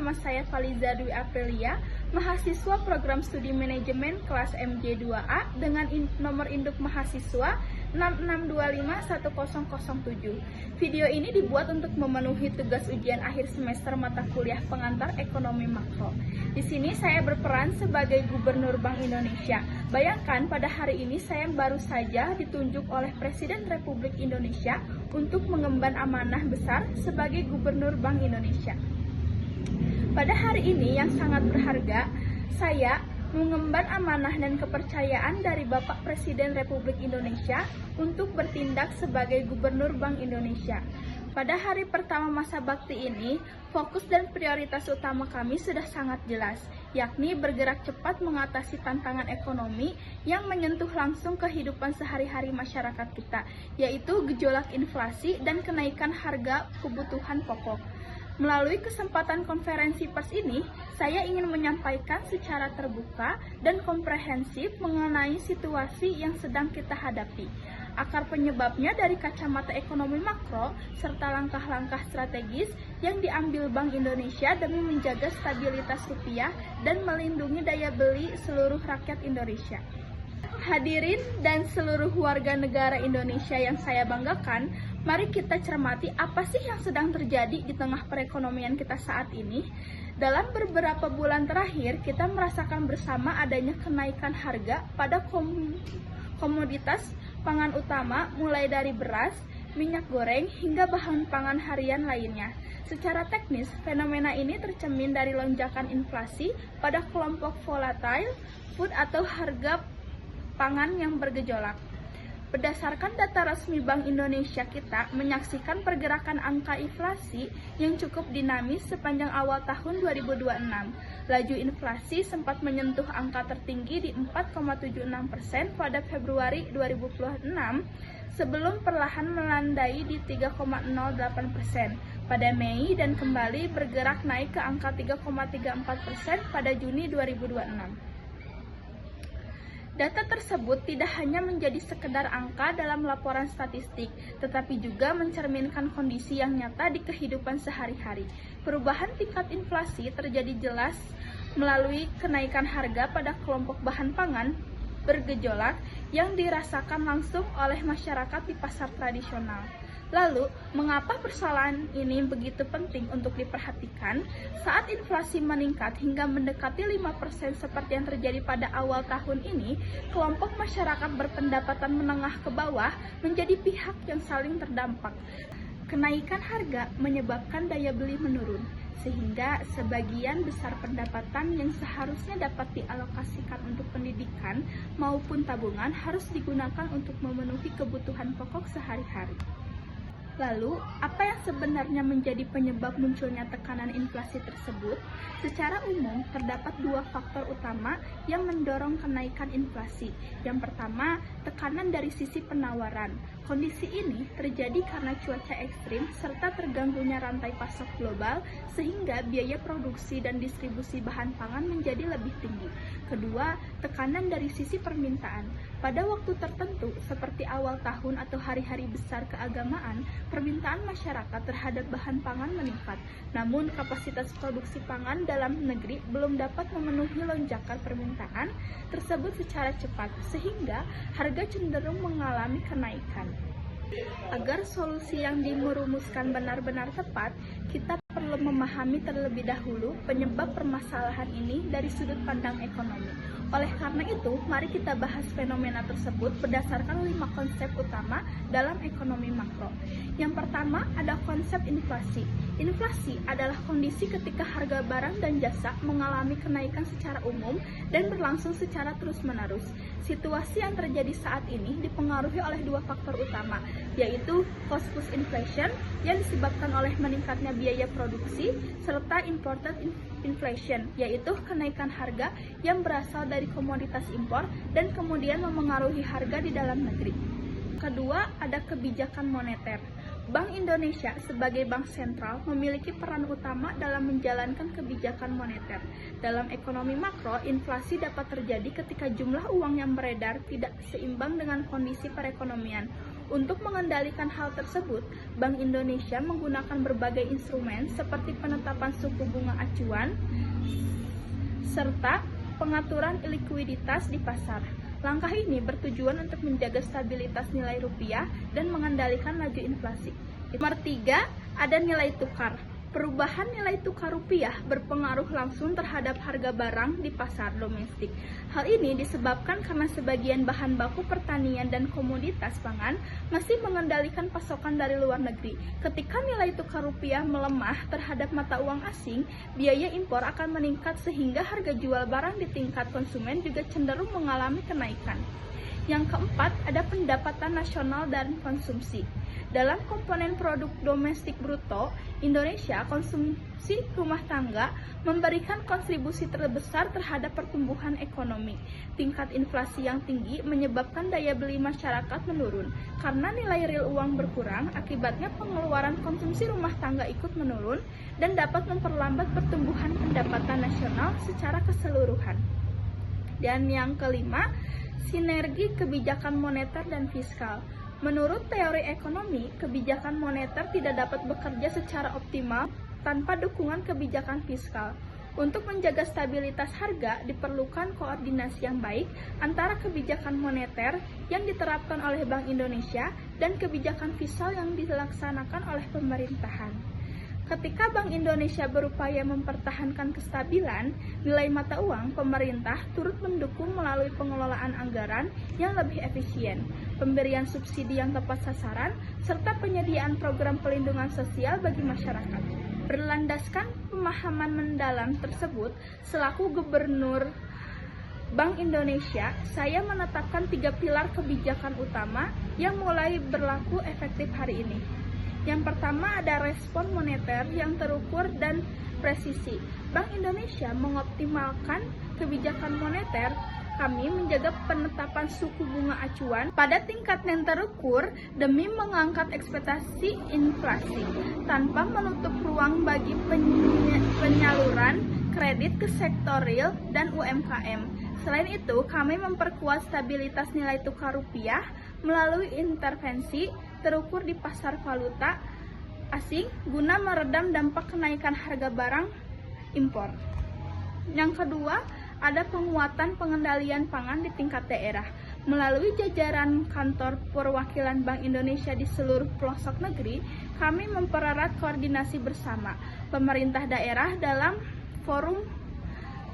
nama saya Faliza Dwi Aprilia, mahasiswa program studi manajemen kelas MJ2A dengan nomor induk mahasiswa 66251007. Video ini dibuat untuk memenuhi tugas ujian akhir semester mata kuliah pengantar ekonomi makro. Di sini saya berperan sebagai Gubernur Bank Indonesia. Bayangkan pada hari ini saya baru saja ditunjuk oleh Presiden Republik Indonesia untuk mengemban amanah besar sebagai Gubernur Bank Indonesia. Pada hari ini yang sangat berharga, saya mengemban amanah dan kepercayaan dari Bapak Presiden Republik Indonesia untuk bertindak sebagai Gubernur Bank Indonesia. Pada hari pertama masa bakti ini, fokus dan prioritas utama kami sudah sangat jelas, yakni bergerak cepat mengatasi tantangan ekonomi yang menyentuh langsung kehidupan sehari-hari masyarakat kita, yaitu gejolak inflasi dan kenaikan harga kebutuhan pokok. Melalui kesempatan konferensi pers ini, saya ingin menyampaikan secara terbuka dan komprehensif mengenai situasi yang sedang kita hadapi, akar penyebabnya dari kacamata ekonomi makro, serta langkah-langkah strategis yang diambil Bank Indonesia demi menjaga stabilitas rupiah dan melindungi daya beli seluruh rakyat Indonesia. Hadirin dan seluruh warga negara Indonesia yang saya banggakan, mari kita cermati apa sih yang sedang terjadi di tengah perekonomian kita saat ini. Dalam beberapa bulan terakhir, kita merasakan bersama adanya kenaikan harga pada komoditas pangan utama, mulai dari beras, minyak goreng, hingga bahan pangan harian lainnya. Secara teknis, fenomena ini tercermin dari lonjakan inflasi pada kelompok volatile food atau harga pangan yang bergejolak. Berdasarkan data resmi Bank Indonesia, kita menyaksikan pergerakan angka inflasi yang cukup dinamis sepanjang awal tahun 2026. Laju inflasi sempat menyentuh angka tertinggi di 4,76% pada Februari 2026 sebelum perlahan melandai di 3,08% pada Mei dan kembali bergerak naik ke angka 3,34% pada Juni 2026. Data tersebut tidak hanya menjadi sekedar angka dalam laporan statistik, tetapi juga mencerminkan kondisi yang nyata di kehidupan sehari-hari. Perubahan tingkat inflasi terjadi jelas melalui kenaikan harga pada kelompok bahan pangan bergejolak yang dirasakan langsung oleh masyarakat di pasar tradisional. Lalu, mengapa persoalan ini begitu penting untuk diperhatikan? Saat inflasi meningkat hingga mendekati 5% seperti yang terjadi pada awal tahun ini, kelompok masyarakat berpendapatan menengah ke bawah menjadi pihak yang saling terdampak. Kenaikan harga menyebabkan daya beli menurun, sehingga sebagian besar pendapatan yang seharusnya dapat dialokasikan untuk pendidikan maupun tabungan harus digunakan untuk memenuhi kebutuhan pokok sehari-hari. Lalu, apa yang sebenarnya menjadi penyebab munculnya tekanan inflasi tersebut? Secara umum, terdapat dua faktor utama yang mendorong kenaikan inflasi. Yang pertama, tekanan dari sisi penawaran. Kondisi ini terjadi karena cuaca ekstrim serta terganggunya rantai pasok global, sehingga biaya produksi dan distribusi bahan pangan menjadi lebih tinggi. Kedua, tekanan dari sisi permintaan. Pada waktu tertentu, seperti awal tahun atau hari-hari besar keagamaan, permintaan masyarakat terhadap bahan pangan meningkat. Namun, kapasitas produksi pangan dalam negeri belum dapat memenuhi lonjakan permintaan tersebut secara cepat, sehingga harga cenderung mengalami kenaikan. Agar solusi yang dirumuskan benar-benar tepat, kita perlu memahami terlebih dahulu penyebab permasalahan ini dari sudut pandang ekonomi. Oleh karena itu, mari kita bahas fenomena tersebut berdasarkan 5 konsep utama dalam ekonomi makro. Yang pertama ada konsep inflasi. Inflasi adalah kondisi ketika harga barang dan jasa mengalami kenaikan secara umum dan berlangsung secara terus-menerus. Situasi yang terjadi saat ini dipengaruhi oleh dua faktor utama, yaitu cost push inflation yang disebabkan oleh meningkatnya biaya produksi, serta imported inflation, yaitu kenaikan harga yang berasal dari komoditas impor dan kemudian memengaruhi harga di dalam negeri. Kedua, ada kebijakan moneter. Bank Indonesia sebagai bank sentral memiliki peran utama dalam menjalankan kebijakan moneter. Dalam ekonomi makro, inflasi dapat terjadi ketika jumlah uang yang beredar tidak seimbang dengan kondisi perekonomian. Untuk mengendalikan hal tersebut, Bank Indonesia menggunakan berbagai instrumen seperti penetapan suku bunga acuan serta pengaturan likuiditas di pasar. Langkah ini bertujuan untuk menjaga stabilitas nilai rupiah dan mengendalikan laju inflasi. Nomor 3, ada nilai tukar. Perubahan nilai tukar rupiah berpengaruh langsung terhadap harga barang di pasar domestik. Hal ini disebabkan karena sebagian bahan baku pertanian dan komoditas pangan masih mengendalikan pasokan dari luar negeri. Ketika nilai tukar rupiah melemah terhadap mata uang asing, biaya impor akan meningkat sehingga harga jual barang di tingkat konsumen juga cenderung mengalami kenaikan. Yang keempat, ada pendapatan nasional dan konsumsi. Dalam komponen produk domestik bruto, Indonesia konsumsi rumah tangga memberikan kontribusi terbesar terhadap pertumbuhan ekonomi. Tingkat inflasi yang tinggi menyebabkan daya beli masyarakat menurun. Karena nilai real uang berkurang, akibatnya pengeluaran konsumsi rumah tangga ikut menurun dan dapat memperlambat pertumbuhan pendapatan nasional secara keseluruhan. Dan yang kelima, sinergi kebijakan moneter dan fiskal. Menurut teori ekonomi, kebijakan moneter tidak dapat bekerja secara optimal tanpa dukungan kebijakan fiskal. Untuk menjaga stabilitas harga, diperlukan koordinasi yang baik antara kebijakan moneter yang diterapkan oleh Bank Indonesia dan kebijakan fiskal yang dilaksanakan oleh pemerintahan. Ketika Bank Indonesia berupaya mempertahankan kestabilan nilai mata uang, pemerintah turut mendukung melalui pengelolaan anggaran yang lebih efisien, pemberian subsidi yang tepat sasaran, serta penyediaan program pelindungan sosial bagi masyarakat. Berlandaskan pemahaman mendalam tersebut, selaku Gubernur Bank Indonesia, saya menetapkan 3 pilar kebijakan utama yang mulai berlaku efektif hari ini. Yang pertama, ada respon moneter yang terukur dan presisi. Bank Indonesia mengoptimalkan kebijakan moneter. Kami menjaga penetapan suku bunga acuan pada tingkat yang terukur demi mengangkat ekspektasi inflasi, tanpa menutup ruang bagi penyaluran kredit ke sektor real dan UMKM. Selain itu, kami memperkuat stabilitas nilai tukar rupiah melalui intervensi terukur di pasar valuta asing guna meredam dampak kenaikan harga barang impor. Yang kedua, ada penguatan pengendalian pangan di tingkat daerah. Melalui jajaran kantor perwakilan Bank Indonesia di seluruh pelosok negeri, kami mempererat koordinasi bersama pemerintah daerah dalam forum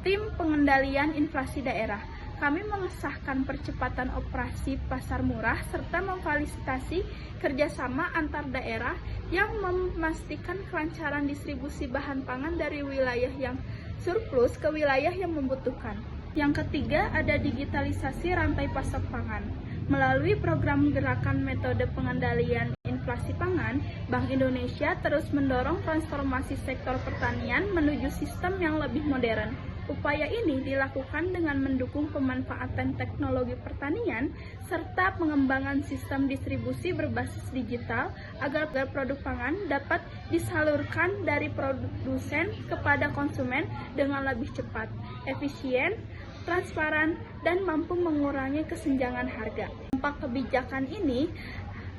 tim pengendalian inflasi daerah. Kami mengesahkan percepatan operasi pasar murah serta memfasilitasi kerjasama antar daerah yang memastikan kelancaran distribusi bahan pangan dari wilayah yang surplus ke wilayah yang membutuhkan. Yang ketiga, ada digitalisasi rantai pasok pangan. Melalui program gerakan metode pengendalian inflasi pangan, Bank Indonesia terus mendorong transformasi sektor pertanian menuju sistem yang lebih modern. Upaya ini dilakukan dengan mendukung pemanfaatan teknologi pertanian serta pengembangan sistem distribusi berbasis digital agar produk pangan dapat disalurkan dari produsen kepada konsumen dengan lebih cepat, efisien, transparan, dan mampu mengurangi kesenjangan harga. Dampak kebijakan ini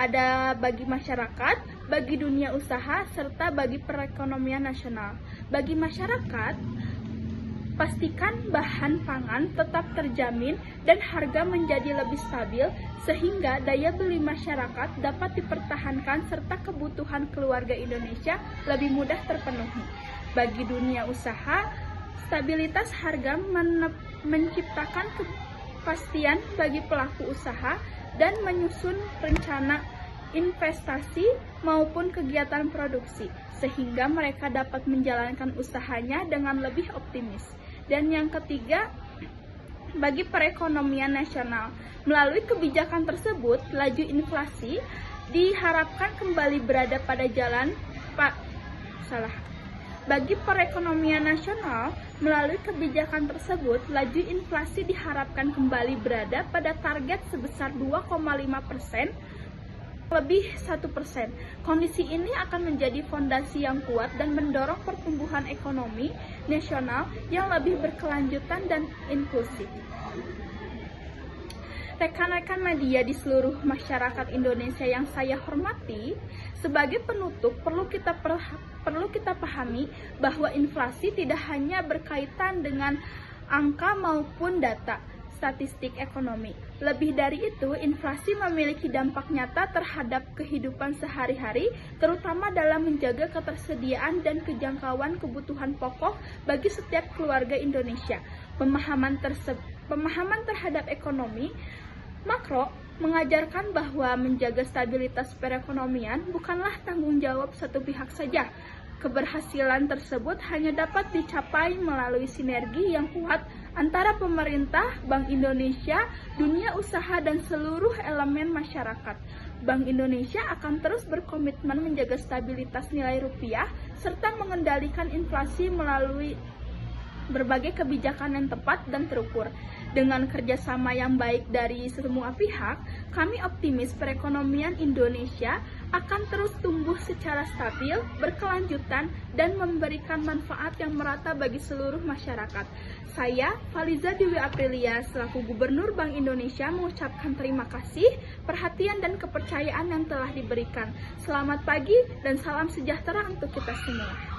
ada bagi masyarakat, bagi dunia usaha, serta bagi perekonomian nasional. Bagi masyarakat, pastikan bahan pangan tetap terjamin dan harga menjadi lebih stabil sehingga daya beli masyarakat dapat dipertahankan serta kebutuhan keluarga Indonesia lebih mudah terpenuhi. Bagi dunia usaha, stabilitas harga menciptakan kepastian bagi pelaku usaha dan menyusun rencana investasi maupun kegiatan produksi sehingga mereka dapat menjalankan usahanya dengan lebih optimis. Dan yang ketiga, bagi perekonomian nasional, melalui kebijakan tersebut, laju inflasi diharapkan kembali berada pada jalan Bagi perekonomian nasional, melalui kebijakan tersebut, laju inflasi diharapkan kembali berada pada target sebesar 2,5%, lebih 1%. Kondisi ini akan menjadi fondasi yang kuat dan mendorong pertumbuhan ekonomi nasional yang lebih berkelanjutan dan inklusif. Rekan-rekan media di seluruh masyarakat Indonesia yang saya hormati, sebagai penutup perlu kita pahami bahwa inflasi tidak hanya berkaitan dengan angka maupun data statistik ekonomi. Lebih dari itu, inflasi memiliki dampak nyata terhadap kehidupan sehari-hari, terutama dalam menjaga ketersediaan dan kejangkauan kebutuhan pokok bagi setiap keluarga Indonesia. Pemahaman terhadap ekonomi makro mengajarkan bahwa menjaga stabilitas perekonomian bukanlah tanggung jawab satu pihak saja. Keberhasilan tersebut hanya dapat dicapai melalui sinergi yang kuat antara pemerintah, Bank Indonesia, dunia usaha, dan seluruh elemen masyarakat. Bank Indonesia akan terus berkomitmen menjaga stabilitas nilai rupiah serta mengendalikan inflasi melalui berbagai kebijakan yang tepat dan terukur. Dengan kerjasama yang baik dari semua pihak, kami optimis perekonomian Indonesia akan terus tumbuh secara stabil, berkelanjutan, dan memberikan manfaat yang merata bagi seluruh masyarakat. Saya, Faliza Dewi Aprilia, selaku Gubernur Bank Indonesia, mengucapkan terima kasih, perhatian, dan kepercayaan yang telah diberikan. Selamat pagi dan salam sejahtera untuk kita semua.